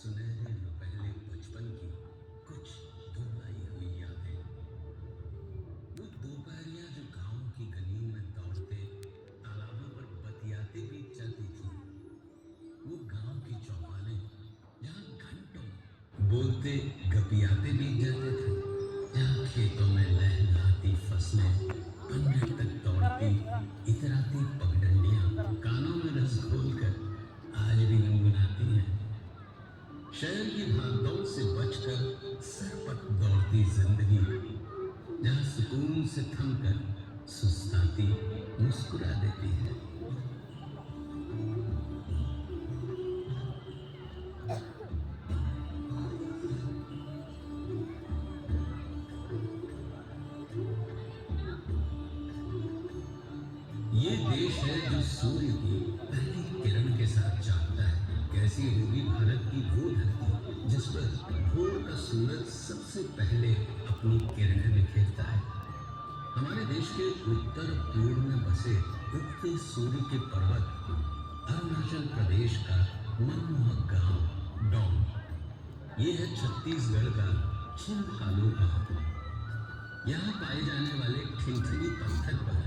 सुनहरे रुपहले बचपन की कुछ धुलाई हुई यादें। वो दोपहरियां जो गांव की गलियों में दौड़ते तालाबों पर बतियाते बीत जाती थी। वो गांव की चौपालें जहां घंटों बोलते गपियाते बीत जाते थे। जहां खेतों में लहलहाती फसलें पंजर तक दौड़ती इतराती पगडंडियां कानों में रस घोलकर आज भी गुनगुनाती हैं। शहर की भागदौड़ से बचकर सरपट दौड़ती जिंदगी जहां सुकून से थमकर सुस्ताती मुस्कुरा देती है। ये देश है जो सूर्य की पहली किरण के साथ जागता है। कैसी होगी भारत की वो धरती जिस पर भोर का सूरज सबसे पहले अपनी किरणें बिखेरता है। हमारे देश के उत्तर पूर्व में बसे उगते सूर्य के पर्वत अरुणाचल प्रदेश का मनमोहक गांव डोंग। ये है छत्तीसगढ़ का छिंदकालो गांव। यहाँ पाए जाने वाले ठिनठिनी पत्थर पर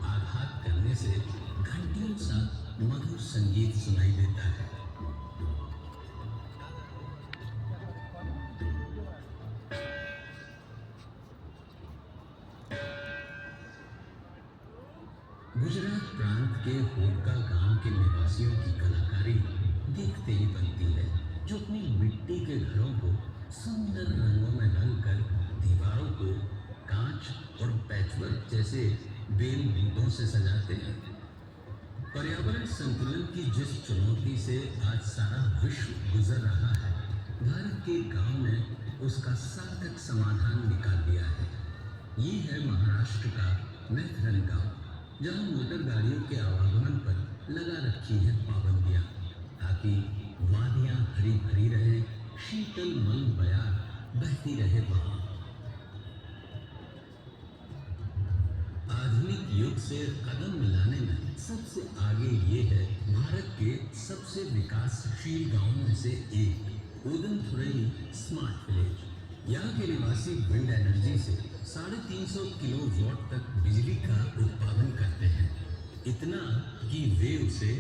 आघात करने से घंटियों सा मधुर संगीत सुनाई देता है। गुजरात प्रांत के होडका गांव के निवासियों की कलाकारी देखते ही बनती है, जो अपनी मिट्टी के घरों को सुंदर रंगों में रंगकर दीवारों को कांच और पैचवर्क जैसे बेल बूटों से सजाते हैं। पर्यावरण संतुलन की जिस चुनौती से आज सारा विश्व गुजर रहा है, भारत के गांव ने उसका सार्थक समाधान निकाल दिया है। ये है महाराष्ट्र का मैथरन गांव, जहां मोटर गाड़ियों के आवागमन पर लगा रखी है पाबंदियां, ताकि वादियां हरी भरी रहे, शीतल मंद बयार बहती रहे वहां। आधुनिक युग से कदम मिलाने में सबसे आगे ये है भारत के सबसे विकासशील गांवों में से एक उदनथुरई स्मार्ट विलेज। यहाँ के निवासी विंड एनर्जी से 350 किलोवाट तक बिजली का उत्पादन करते हैं। इतना कि वे उसे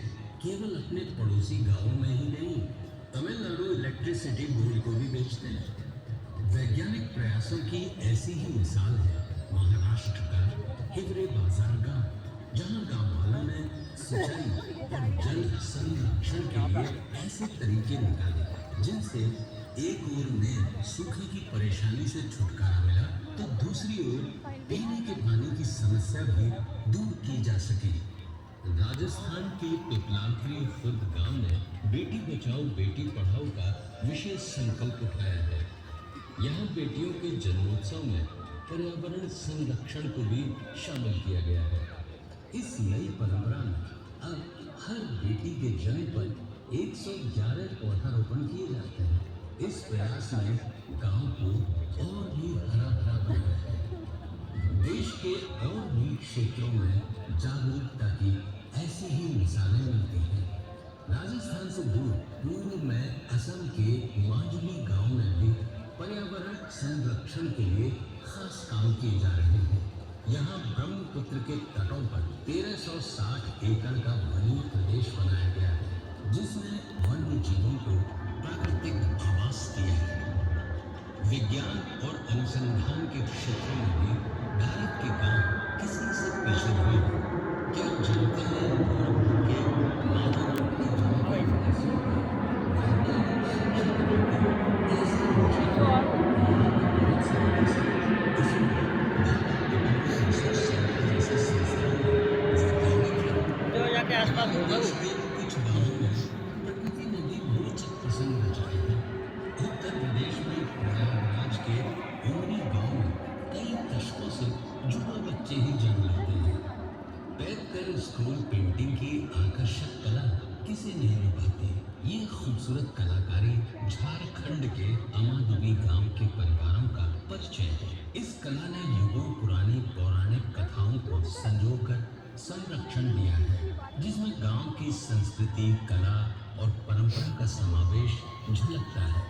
केवल अपने पड़ोसी गांवों में ही नहीं, तमिलनाडु इलेक्ट्रिसिटी बोर्ड को भी बेचते हैं। वैज्ञानिक प्रयासों की ऐसी ही मिसाल है महाराष्ट्र का हिवरे बाजार गांव, जहां गांव वालों ने सिंचाई और जल संरक्षण के लिए ऐसे तरीके निकाले जिनसे एक ओर में सूखे की परेशानी से छुटकारा मिला, तो दूसरी ओर पीने के पानी की समस्या भी दूर की जा सकी। राजस्थान के पिपलांथरी खुर्द गांव ने बेटी बचाओ बेटी पढ़ाओ का विशेष संकल्प उठाया है। यहाँ बेटियों के जन्मोत्सव में पर्यावरण संरक्षण को भी शामिल किया गया है। इस नई परंपरा में अब हर बेटी के जन्म पर 111 पौधारोपण किए जाते हैं। इस प्रयास में गांव को और भी हरा भरा बनाया है। देश के और भी क्षेत्रों में जागरूकता की ऐसी ही मिसालें मिलती हैं। राजस्थान से दूर पूर्व में असम के माजुली गांव में भी पर्यावरण संरक्षण के लिए खास काम किए जा रहे हैं। यहाँ ब्रह्मपुत्र के तटों पर 1360 एकड़ का वनीय प्रदेश बनाया गया है, जिसने वन्य जीवों को प्राकृतिक आवास दिया है। विज्ञान और अनुसंधान के क्षेत्रों में भी भारत के गांव किसी से पीछे नहीं है। क्या आप जानते हैं गोरखपुर के माधवपुर गांव के निवासियों को वैज्ञानिक शिक्षा देकर ऐसे के आसपास होगा कुछ गांवों में प्रकृति ने भी रोचक प्रसंग रचाए हैं। उत्तर प्रदेश में प्रयागराज के उमरी गांव में कई दशकों से जुआ बच्चे ही जन्म लेते हैं। पैकर स्क्रोल पेंटिंग की आकर्षक कला किसे नहीं लुभाती। ये खूबसूरत कलाकारी झारखंड के अमादुबी गांव के परिवारों का परिचय है। इस कला ने युगों पुरानी पौराणिक कथाओं को संजोकर संरक्षण दिया है, जिसमें गांव की संस्कृति, कला और परंपरा का समावेश झलकता है।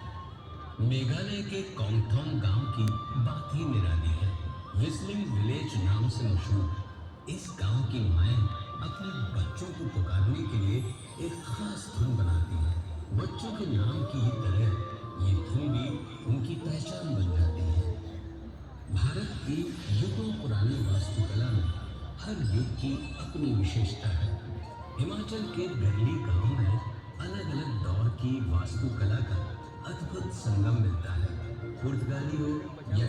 मेघालय के कोंगथोंग गांव की बात ही निराली है। विस्लिंग विलेज नाम से मशहूर इस गांव की माएं अपने बच्चों को पुकारने के लिए एक खास धुन बनाती हैं। बच्चों के नाम की ही तरह ये धुन भी उनकी पहचान बन जाती है। भारत की युगों पुरानी वास्तुकला में हर युग की अपनी विशेषता है। हिमाचल के गरली गांव में अलग अलग दौर की वास्तुकला का अद्भुत संगम मिलता है। पुर्तगाली हो या